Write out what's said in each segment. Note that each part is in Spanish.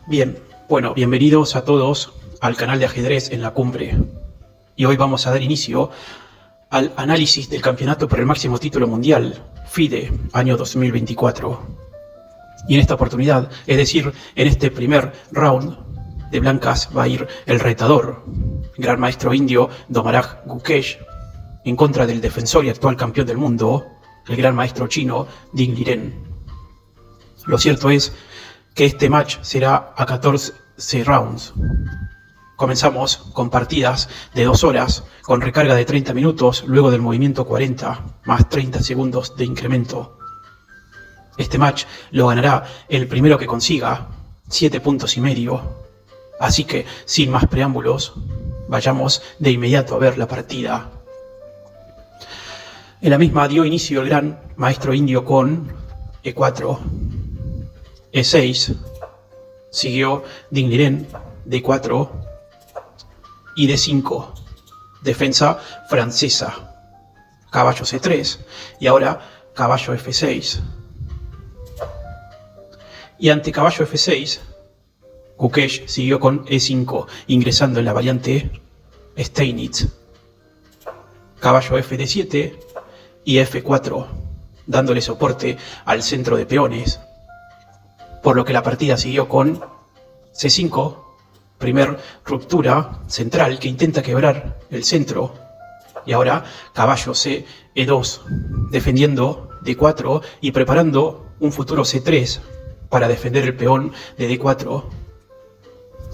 Bien, bueno, bienvenidos a todos al canal de ajedrez en la cumbre. Y hoy vamos a dar inicio al análisis del campeonato por el máximo título mundial, FIDE, año 2024. Y en esta oportunidad, es decir, en este primer round de blancas, va a ir el retador, gran maestro indio Domaraj Gukesh, en contra del defensor y actual campeón del mundo, el gran maestro chino Ding Liren. Lo cierto es que este match será a 14 rounds. Comenzamos con partidas de 2 horas, con recarga de 30 minutos, luego del movimiento 40, más 30 segundos de incremento. Este match lo ganará el primero que consiga 7,5 puntos. Así que, sin más preámbulos, vayamos de inmediato a ver la partida. En la misma dio inicio el gran maestro indio con E4, E6, siguió Ding Liren, D4 y D5, defensa francesa, caballo C3 y ahora caballo F6. Y ante caballo F6, Gukesh siguió con E5, ingresando en la variante Steinitz, caballo FD7 y F4, dándole soporte al centro de peones, por lo que la partida siguió con C5, primer ruptura central que intenta quebrar el centro, y ahora caballo C, E2, defendiendo D4 y preparando un futuro C3 para defender el peón de D4.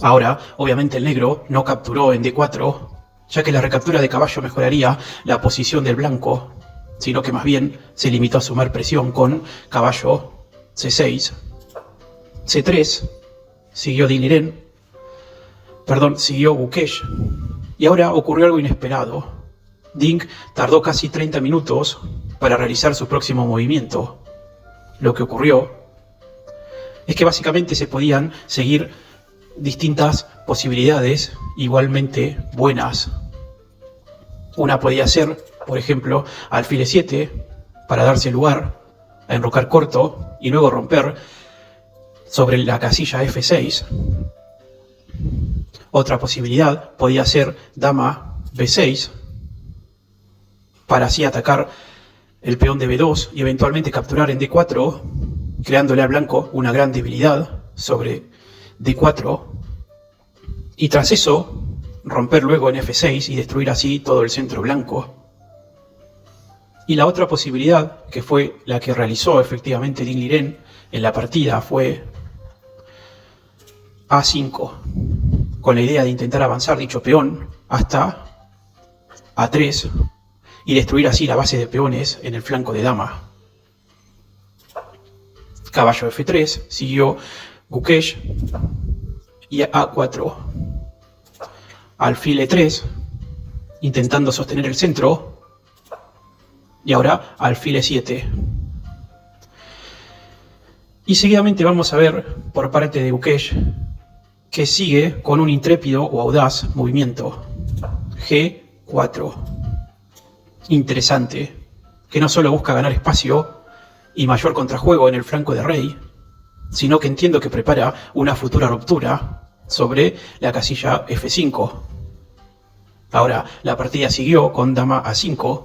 Ahora, obviamente el negro no capturó en D4, ya que la recaptura de caballo mejoraría la posición del blanco, sino que más bien se limitó a sumar presión con caballo C6, C3, siguió Ding Liren, siguió Gukesh, y ahora ocurrió algo inesperado. Ding tardó casi 30 minutos para realizar su próximo movimiento. Lo que ocurrió es que básicamente se podían seguir distintas posibilidades igualmente buenas. Una podía ser, por ejemplo, alfil E7 para darse lugar a enrocar corto y luego romper sobre la casilla F6. Otra posibilidad podía ser dama B6 para así atacar el peón de B2 y eventualmente capturar en D4, creándole al blanco una gran debilidad sobre D4, y tras eso romper luego en F6 y destruir así todo el centro blanco. Y la otra posibilidad, que fue la que realizó efectivamente Ding Liren en la partida, fue A5, con la idea de intentar avanzar dicho peón hasta A3 y destruir así la base de peones en el flanco de dama. Caballo F3, siguió Gukesh, y A4, alfil E3, intentando sostener el centro, y ahora alfil E7. Y seguidamente vamos a ver por parte de Gukesh que sigue con un intrépido o audaz movimiento, G4. Interesante, que no solo busca ganar espacio y mayor contrajuego en el flanco de rey, sino que entiendo que prepara una futura ruptura sobre la casilla F5. Ahora, la partida siguió con dama A5,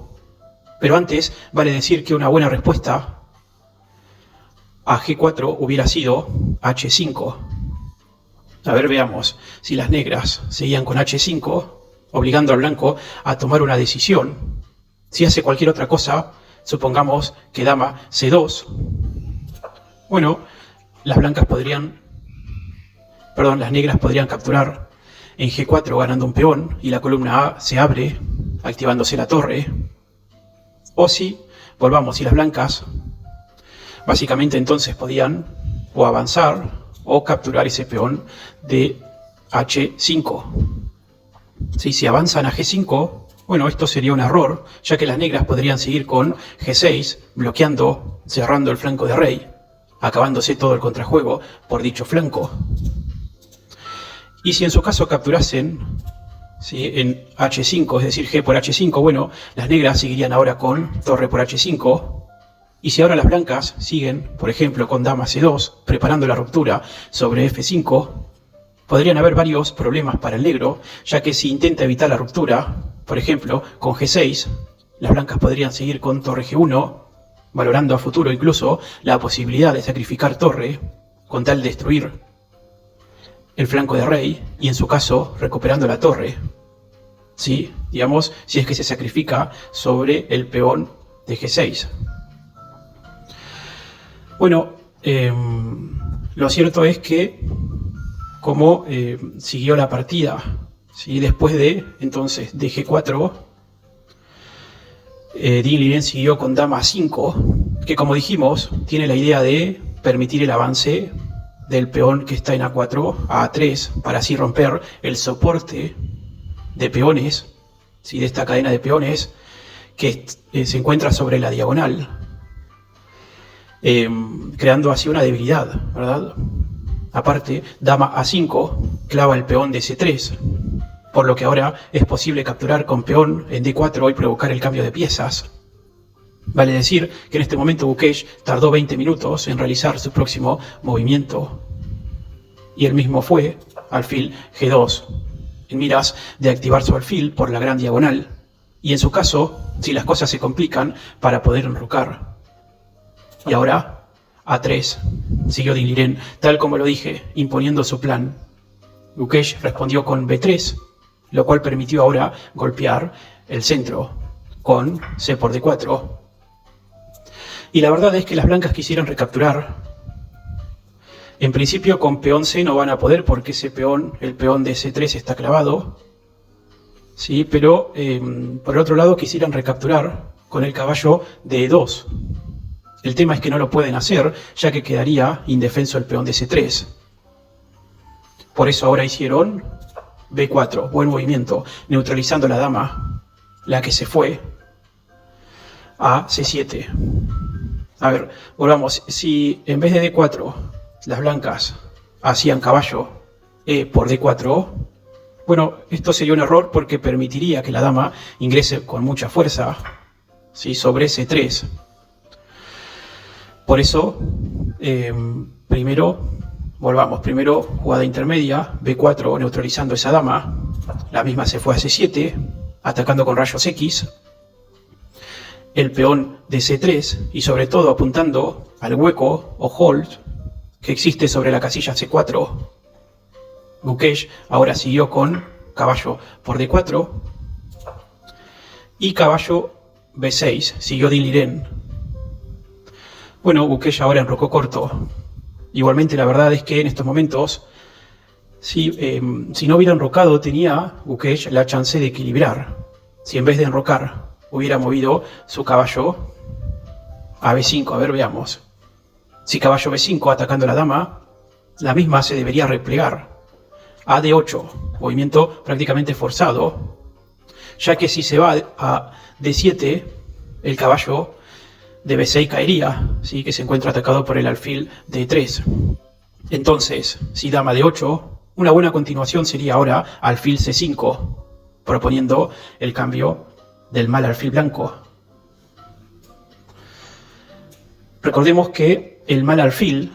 pero antes vale decir que una buena respuesta a G4 hubiera sido H5. A ver, veamos si las negras seguían con H5, obligando al blanco a tomar una decisión. Si hace cualquier otra cosa, supongamos que dama C2, bueno, las negras podrían capturar en G4 ganando un peón y la columna A se abre, activándose la torre. O si las blancas básicamente entonces podían o avanzar o capturar ese peón de H5. Si avanzan a G5, bueno, esto sería un error, ya que las negras podrían seguir con G6, bloqueando, cerrando el flanco de rey, acabándose todo el contrajuego por dicho flanco. Y si en su caso capturasen en H5, es decir, G por H5, bueno, las negras seguirían ahora con torre por H5, Y si ahora las blancas siguen, por ejemplo, con dama C2, preparando la ruptura sobre F5, podrían haber varios problemas para el negro, ya que si intenta evitar la ruptura, por ejemplo, con G6, las blancas podrían seguir con torre G1, valorando a futuro incluso la posibilidad de sacrificar torre, con tal de destruir el flanco de rey, y en su caso, recuperando la torre. Sí, digamos, si es que se sacrifica sobre el peón de G6. Bueno, lo cierto es que como siguió la partida, ¿sí? Después de, entonces, de G4, Ding Liren siguió con dama A5, que como dijimos, tiene la idea de permitir el avance del peón que está en A4 a A3, para así romper el soporte de peones, ¿sí? De esta cadena de peones que se encuentra sobre la diagonal, creando así una debilidad, ¿verdad? Aparte, dama A5 clava el peón de C3, por lo que ahora es posible capturar con peón en D4 y provocar el cambio de piezas. Vale decir que en este momento Gukesh tardó 20 minutos en realizar su próximo movimiento, y el mismo fue alfil G2, en miras de activar su alfil por la gran diagonal, y en su caso, si las cosas se complican, para poder enrocar. Y ahora, A3, siguió Ding Liren, tal como lo dije, imponiendo su plan. Gukesh respondió con B3, lo cual permitió ahora golpear el centro con C por D4. Y la verdad es que las blancas quisieran recapturar. En principio con peón C no van a poder porque ese peón, el peón de C3 está clavado. Sí, pero por el otro lado quisieran recapturar con el caballo de E2. El tema es que no lo pueden hacer, ya que quedaría indefenso el peón de C3. Por eso ahora hicieron B4, buen movimiento, neutralizando la dama, la que se fue a C7. A ver, volvamos. Si en vez de D4 las blancas hacían caballo E por D4, bueno, esto sería un error porque permitiría que la dama ingrese con mucha fuerza, ¿sí? Sobre C3. Por eso, primero jugada intermedia, B4 neutralizando esa dama, la misma se fue a C7, atacando con rayos X, el peón de C3 y sobre todo apuntando al hueco o hold que existe sobre la casilla C4. Gukesh ahora siguió con caballo por D4 y caballo B6, siguió Ding Liren. Bueno, Gukesh ahora enrocó corto. Igualmente la verdad es que en estos momentos, si no hubiera enrocado, tenía Gukesh la chance de equilibrar. Si en vez de enrocar hubiera movido su caballo a B5, a ver, veamos. Si caballo B5 atacando a la dama, la misma se debería replegar a D8, movimiento prácticamente forzado, ya que si se va a D7, el caballo de B6 caería, ¿sí? Que se encuentra atacado por el alfil de E3. Entonces, si dama D8, una buena continuación sería ahora alfil C5, proponiendo el cambio del mal alfil blanco. Recordemos que el mal alfil,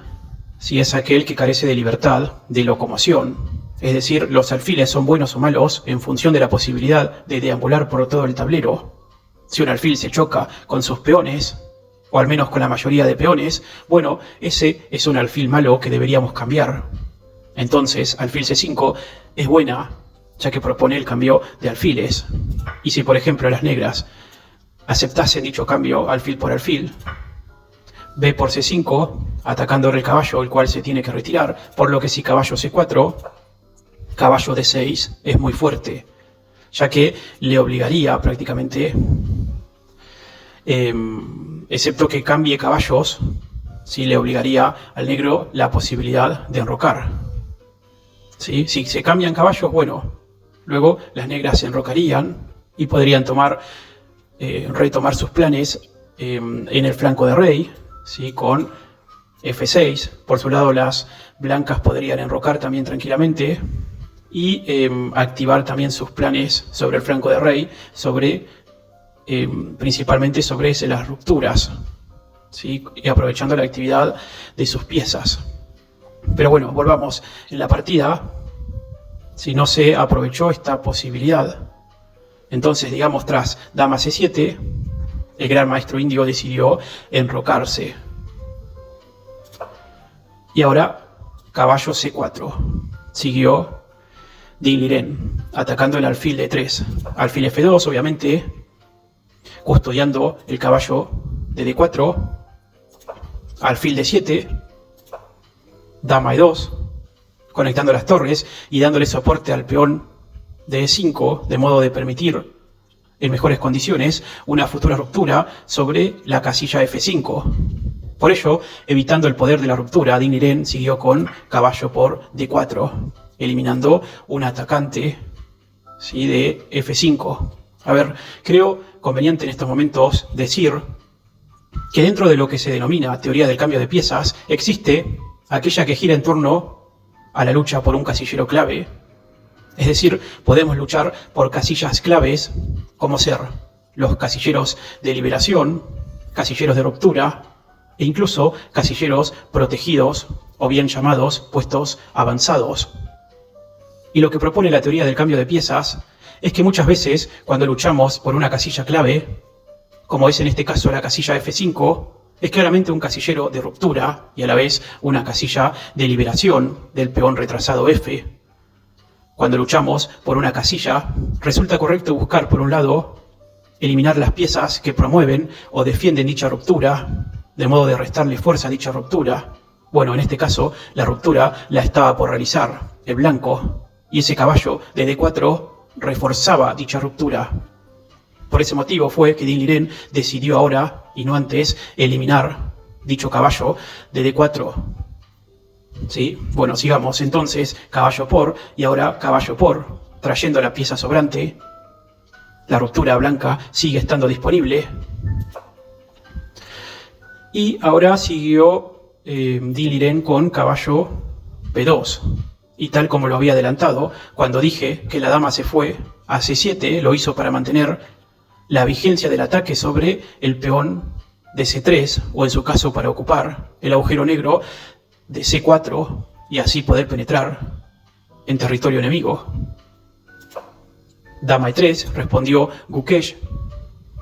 si es aquel que carece de libertad de locomoción, es decir, los alfiles son buenos o malos en función de la posibilidad de deambular por todo el tablero. Si un alfil se choca con sus peones, o al menos con la mayoría de peones, bueno, ese es un alfil malo que deberíamos cambiar. Entonces, alfil C5 es buena, ya que propone el cambio de alfiles. Y si, por ejemplo, las negras aceptasen dicho cambio alfil por alfil, B por C5, atacando el caballo, el cual se tiene que retirar, por lo que si caballo C4, caballo D6 es muy fuerte, ya que le obligaría prácticamente, excepto que cambie caballos, sí le obligaría al negro la posibilidad de enrocar. ¿Sí? Si se cambian caballos, bueno, luego las negras se enrocarían y podrían retomar sus planes en el flanco de rey, ¿sí? Con F6. Por su lado, las blancas podrían enrocar también tranquilamente y activar también sus planes sobre el flanco de rey, principalmente sobre las rupturas. ¿sí? Y aprovechando la actividad de sus piezas. Pero bueno, volvamos. En la partida, si no se aprovechó esta posibilidad, entonces, digamos, tras dama c7, el gran maestro indio decidió enrocarse. Y ahora, caballo c4. Siguió Ding Liren, atacando el alfil d3. Alfil f2, obviamente, custodiando el caballo de d4. Alfil d7. Dama e2, conectando las torres y dándole soporte al peón de e5, de modo de permitir, en mejores condiciones, una futura ruptura sobre la casilla f5. Por ello, evitando el poder de la ruptura, Ding Liren siguió con caballo por d4, eliminando un atacante, ¿sí?, de f5. A ver, creo conveniente en estos momentos decir que dentro de lo que se denomina teoría del cambio de piezas, existe aquella que gira en torno a la lucha por un casillero clave. Es decir, podemos luchar por casillas claves, como ser los casilleros de liberación, casilleros de ruptura, e incluso casilleros protegidos, o bien llamados puestos avanzados. Y lo que propone la teoría del cambio de piezas es que muchas veces, cuando luchamos por una casilla clave, como es en este caso la casilla F5, es claramente un casillero de ruptura y a la vez una casilla de liberación del peón retrasado F. Cuando luchamos por una casilla, resulta correcto buscar, por un lado, eliminar las piezas que promueven o defienden dicha ruptura, de modo de restarle fuerza a dicha ruptura. Bueno, en este caso, la ruptura la estaba por realizar el blanco, y ese caballo de D4 reforzaba dicha ruptura. Por ese motivo fue que Ding Liren decidió ahora, y no antes, eliminar dicho caballo de D4. ¿Sí? Bueno, sigamos entonces, caballo por, y ahora caballo por, trayendo la pieza sobrante. La ruptura blanca sigue estando disponible. Y ahora siguió Ding Liren con caballo B2. Y tal como lo había adelantado, cuando dije que la dama se fue a C7, lo hizo para mantener la vigencia del ataque sobre el peón de C3, o en su caso para ocupar el agujero negro de C4 y así poder penetrar en territorio enemigo. Dama E3, respondió Gukesh,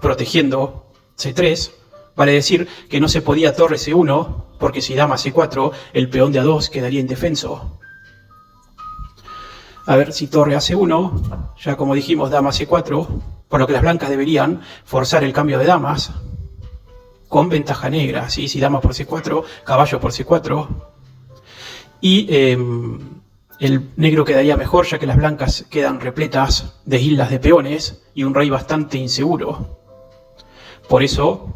protegiendo C3. Vale decir que no se podía torre C1, porque si dama C4, el peón de A2 quedaría indefenso. A ver, si torre a C1, ya como dijimos, dama C4, por lo que las blancas deberían forzar el cambio de damas con ventaja negra, ¿sí? Si dama por C4, caballo por C4. Y el negro quedaría mejor, ya que las blancas quedan repletas de islas de peones y un rey bastante inseguro. Por eso,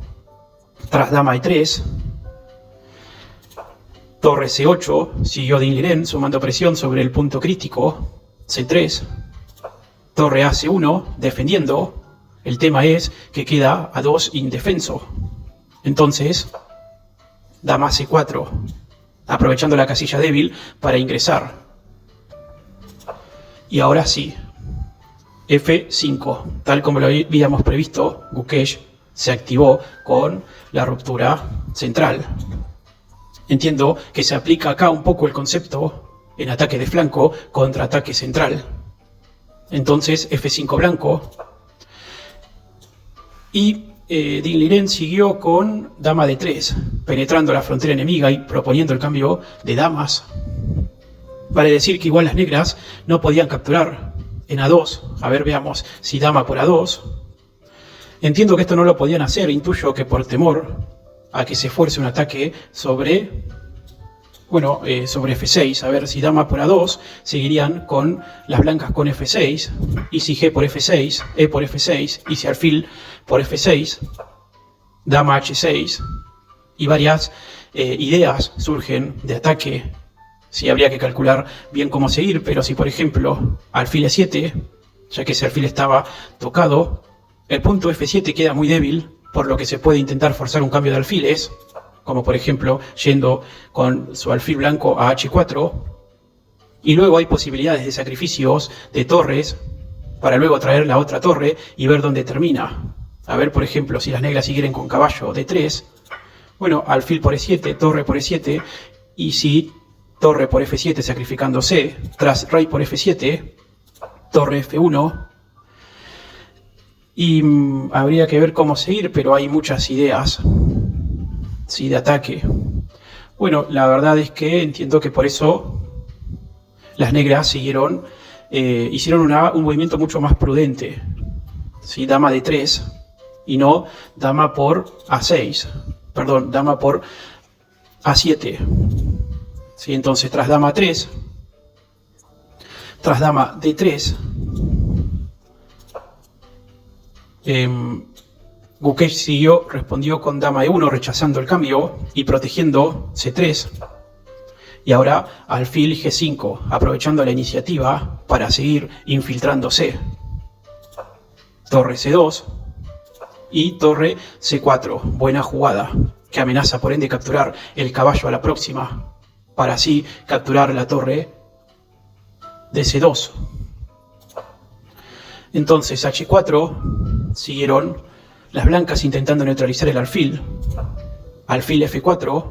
tras dama E3, torre C8, siguió Ding Liren sumando presión sobre el punto crítico, C3, torre a C1, defendiendo. El tema es que queda A2 indefenso. Entonces, dama C4, aprovechando la casilla débil para ingresar. Y ahora sí, F5, tal como lo habíamos previsto, Gukesh se activó con la ruptura central. Entiendo que se aplica acá un poco el concepto en ataque de flanco contra ataque central. Entonces F5 blanco. Y Ding Liren siguió con dama D3, penetrando la frontera enemiga y proponiendo el cambio de damas. Vale decir que igual las negras no podían capturar en A2. A ver, veamos, si dama por A2. Entiendo que esto no lo podían hacer, intuyo que por temor a que se fuerce un ataque sobre, sobre F6. A ver, si dama por A2, seguirían con las blancas con F6, y si G por F6, E por F6, y si alfil por F6, dama H6, y varias ideas surgen de ataque. Sí, habría que calcular bien cómo seguir, pero si por ejemplo alfil E7, ya que ese alfil estaba tocado, el punto F7 queda muy débil, por lo que se puede intentar forzar un cambio de alfiles, como por ejemplo yendo con su alfil blanco a H4, y luego hay posibilidades de sacrificios de torres para luego traer la otra torre y ver dónde termina. A ver, por ejemplo, si las negras siguieran con caballo D3, Bueno, alfil por E7, torre por E7, y si torre por F7 sacrificando C, tras rey por F7, torre F1, y habría que ver cómo seguir, pero hay muchas ideas, ¿sí?, de ataque. Bueno, la verdad es que entiendo que por eso las negras hicieron un movimiento mucho más prudente, ¿sí?, dama de 3 y no dama por A6, perdón, dama por A7. ¿Sí? Entonces, tras dama 3, tras dama D3, Gukesh respondió con dama E1 rechazando el cambio y protegiendo C3. Y ahora alfil G5, aprovechando la iniciativa para seguir infiltrándose. Torre C2 y torre C4, buena jugada, que amenaza por ende capturar el caballo a la próxima, para así capturar la torre de C2. Entonces H4, siguieron las blancas intentando neutralizar el alfil. Alfil F4.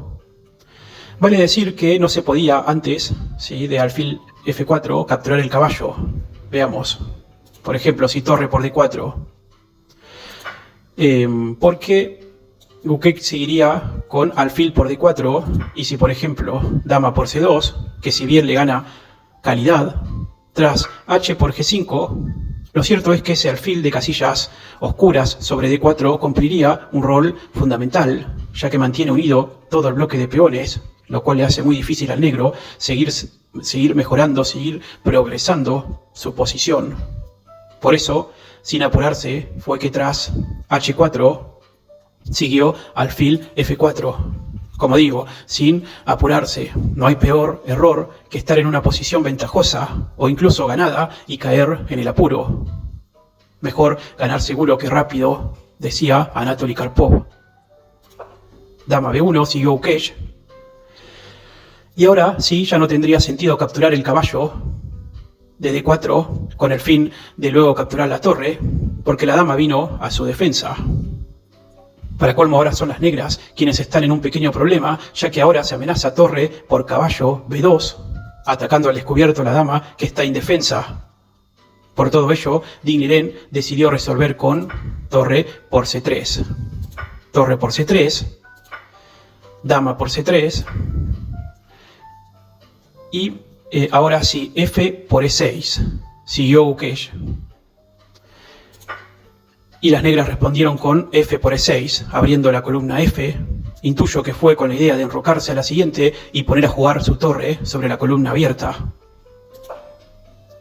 Vale decir que no se podía antes, ¿sí?, de alfil F4 capturar el caballo. Veamos. Por ejemplo, si torre por D4. Porque Gukesh seguiría con alfil por D4, y si por ejemplo dama por C2, que si bien le gana calidad, tras H por G5, lo cierto es que ese alfil de casillas oscuras sobre D4 cumpliría un rol fundamental, ya que mantiene unido todo el bloque de peones, lo cual le hace muy difícil al negro seguir mejorando, seguir progresando su posición. Por eso, sin apurarse, fue que tras H4 siguió alfil F4. Como digo, sin apurarse. No hay peor error que estar en una posición ventajosa o incluso ganada y caer en el apuro. Mejor ganar seguro que rápido, decía Anatoly Karpov. Dama B1 siguió Gukesh. Y ahora sí, ya no tendría sentido capturar el caballo de D4 con el fin de luego capturar la torre, porque la dama vino a su defensa. Para colmo, ahora son las negras quienes están en un pequeño problema, ya que ahora se amenaza torre por caballo B2, atacando al descubierto a la dama que está indefensa. Por todo ello, Ding Liren decidió resolver con torre por C3. Torre por C3, dama por C3, y ahora sí, F por E6. Siguió Gukesh. Y las negras respondieron con F por E6, abriendo la columna F. Intuyo que fue con la idea de enrocarse a la siguiente y poner a jugar su torre sobre la columna abierta.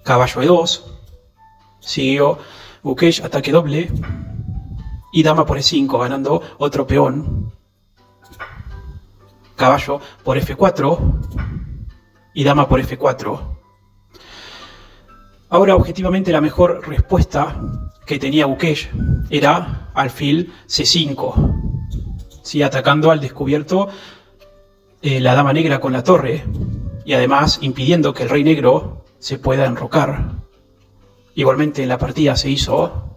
Caballo E2. Siguió Gukesh, ataque doble. Y dama por E5, ganando otro peón. Caballo por F4. Y dama por F4. Ahora, objetivamente, la mejor respuesta que tenía Gukesh era alfil C5, ¿sí?, atacando al descubierto la dama negra con la torre y además impidiendo que el rey negro se pueda enrocar. Igualmente en la partida se hizo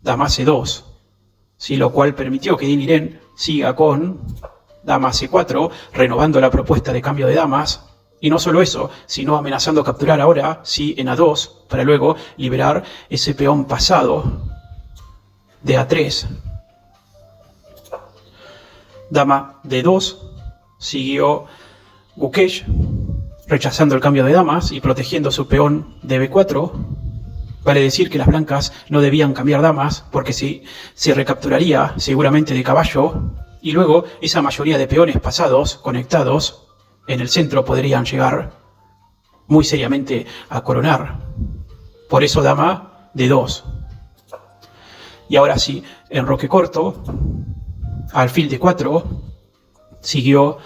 dama C2, ¿sí?, lo cual permitió que Ding Liren siga con dama C4, renovando la propuesta de cambio de damas. Y no solo eso, sino amenazando capturar ahora, sí, en A2, para luego liberar ese peón pasado de A3. Dama D2, siguió Gukesh, rechazando el cambio de damas y protegiendo su peón de B4. Vale decir que las blancas no debían cambiar damas, porque se recapturaría seguramente de caballo, y luego esa mayoría de peones pasados, conectados, en el centro podrían llegar muy seriamente a coronar. Por eso dama D2. Y ahora sí, enroque corto, alfil D4, siguió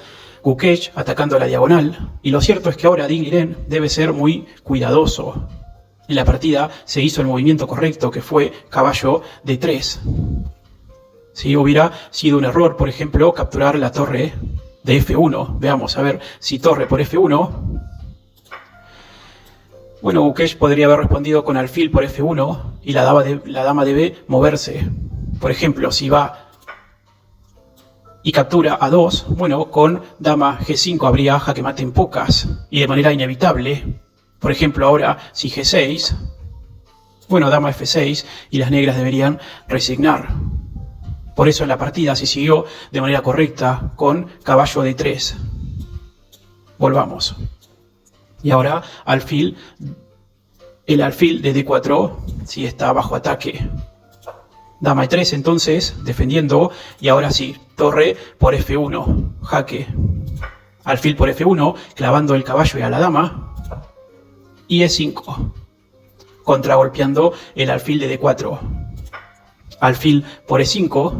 Gukesh atacando a la diagonal. Y lo cierto es que ahora Ding Liren debe ser muy cuidadoso. En la partida se hizo el movimiento correcto, que fue caballo D3. Si hubiera sido un error, por ejemplo, capturar la torre de F1. Veamos, a ver, si torre por F1. Bueno, Gukesh podría haber respondido con alfil por F1 y la dama de B moverse. Por ejemplo, si va y captura A2, bueno, con dama G5 habría jaque mate en pocas y de manera inevitable. Por ejemplo, ahora si G6, bueno, dama F6 y las negras deberían resignar. Por eso la partida se siguió de manera correcta con caballo D3. Volvamos. Y ahora el alfil de D4 sí está bajo ataque. Dama E3 entonces, defendiendo, y ahora sí, torre por F1, jaque. Alfil por F1, clavando el caballo y a la dama. Y E5, contragolpeando el alfil de D4. Alfil por E5,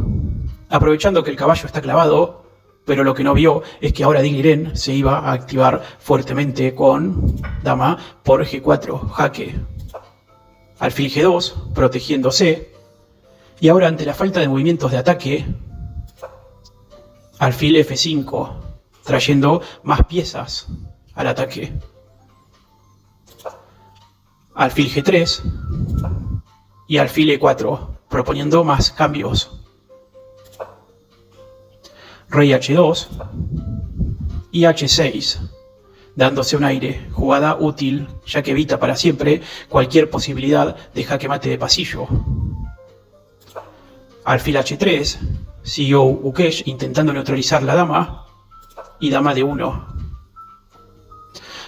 aprovechando que el caballo está clavado, pero lo que no vio es que ahora Dinh-Liren se iba a activar fuertemente con dama por G4, jaque. Alfil G2, protegiéndose. Y ahora ante la falta de movimientos de ataque, alfil F5, trayendo más piezas al ataque. Alfil G3 y alfil E4, proponiendo más cambios. Rey H2 y H6, dándose un aire, jugada útil, ya que evita para siempre cualquier posibilidad de jaque mate de pasillo. Alfil H3, siguió Gukesh intentando neutralizar la dama, y dama D1,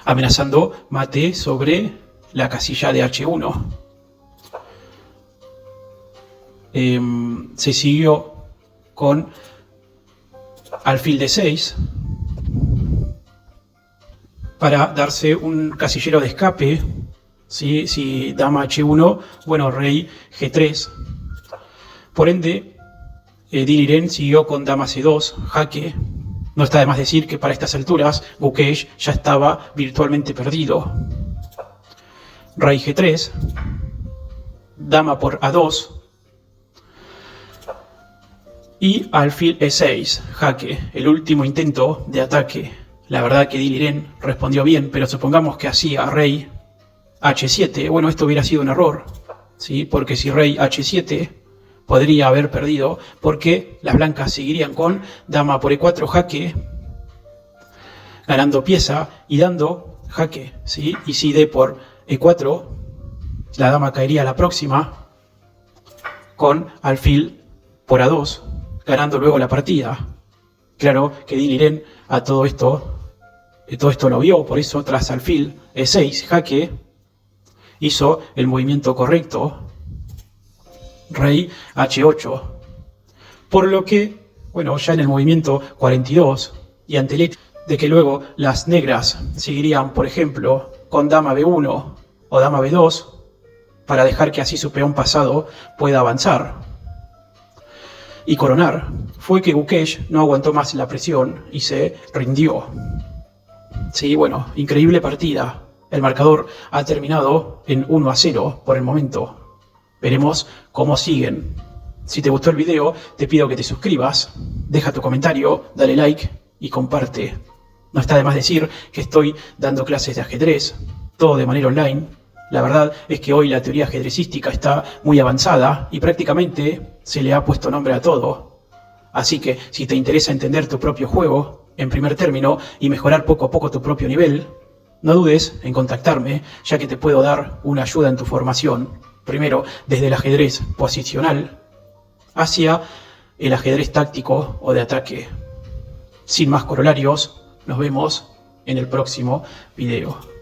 amenazando mate sobre la casilla de H1. Se siguió con alfil D6 para darse un casillero de escape. ¿Sí? Si dama H1, bueno, rey G3. Por ende, Dinh-Liren siguió con dama C2, jaque. No está de más decir que para estas alturas Gukesh ya estaba virtualmente perdido. Rey G3, dama por A2 y alfil E6, jaque, el último intento de ataque. La verdad que Dinh-Liren respondió bien, pero supongamos que hacía rey H7, bueno, esto hubiera sido un error, ¿sí? Porque si rey H7 podría haber perdido, porque las blancas seguirían con dama por E4, jaque, ganando pieza y dando jaque, ¿sí? Y si D por E4, la dama caería a la próxima con alfil por A2, ganando luego la partida. Claro que Dinh-Liren a todo esto lo vio, por eso tras alfil E6, jaque, hizo el movimiento correcto, rey H8. Por lo que, bueno, ya en el movimiento 42, y ante el hecho de que luego las negras seguirían, por ejemplo, con dama B1 o dama B2, para dejar que así su peón pasado pueda avanzar y coronar, fue que Gukesh no aguantó más la presión y se rindió. Sí, bueno, increíble partida. El marcador ha terminado en 1-0 por el momento. Veremos cómo siguen. Si te gustó el video, te pido que te suscribas, deja tu comentario, dale like y comparte. No está de más decir que estoy dando clases de ajedrez, todo de manera online. La verdad es que hoy la teoría ajedrecística está muy avanzada y prácticamente se le ha puesto nombre a todo. Así que si te interesa entender tu propio juego, en primer término, y mejorar poco a poco tu propio nivel, no dudes en contactarme, ya que te puedo dar una ayuda en tu formación. Primero, desde el ajedrez posicional hacia el ajedrez táctico o de ataque. Sin más corolarios, nos vemos en el próximo video.